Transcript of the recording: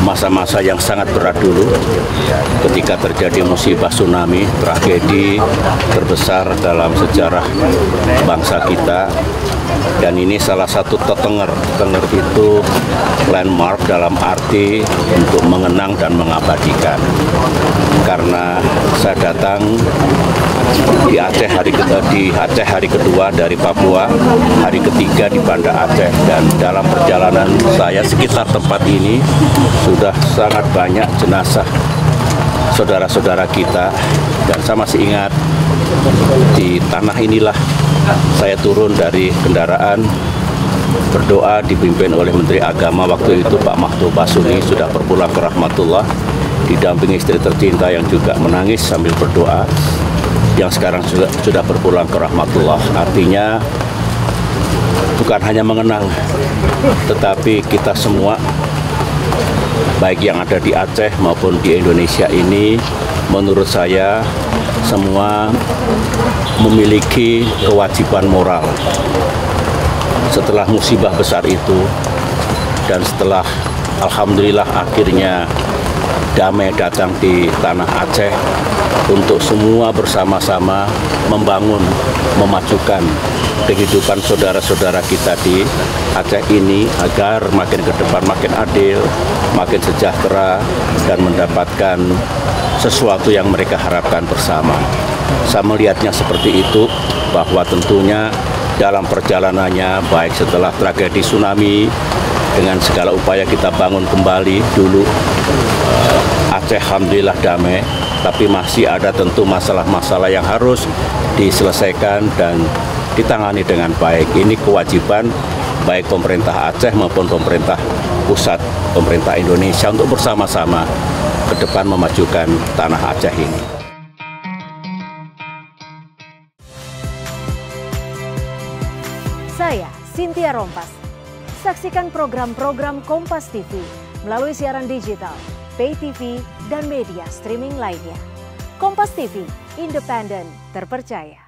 masa-masa yang sangat berat dulu ketika terjadi musibah tsunami, tragedi terbesar dalam sejarah bangsa kita. Dan ini salah satu tetenger itu landmark dalam arti untuk mengenang dan mengabadikan. Karena saya datang di Aceh hari kedua dari Papua, hari ketiga di Banda Aceh, dan dalam perjalanan saya sekitar tempat ini sudah sangat banyak jenazah saudara-saudara kita. Dan saya masih ingat di tanah inilah saya turun dari kendaraan berdoa dipimpin oleh Menteri Agama waktu itu Pak Mahfud Basuni, sudah berpulang ke rahmatullah, didampingi istri tercinta yang juga menangis sambil berdoa, yang sekarang sudah berpulang ke rahmatullah. Artinya bukan hanya mengenang, tetapi kita semua, baik yang ada di Aceh maupun di Indonesia ini, menurut saya semua memiliki kewajiban moral. Setelah musibah besar itu, dan setelah alhamdulillah akhirnya damai datang di tanah Aceh, untuk semua bersama-sama membangun, memajukan kehidupan saudara-saudara kita di Aceh ini agar makin ke depan makin adil, makin sejahtera, dan mendapatkan sesuatu yang mereka harapkan bersama. Saya melihatnya seperti itu, bahwa tentunya dalam perjalanannya, baik setelah tragedi tsunami, dengan segala upaya kita bangun kembali dulu, Aceh alhamdulillah damai, tapi masih ada tentu masalah-masalah yang harus diselesaikan dan ditangani dengan baik. Ini kewajiban baik pemerintah Aceh maupun pemerintah pusat, pemerintah Indonesia untuk bersama-sama ke depan memajukan tanah Aceh ini. Saya Cynthia Rompas. Saksikan program-program Kompas TV melalui siaran digital, pay TV, dan media streaming lainnya. Kompas TV, independen, terpercaya.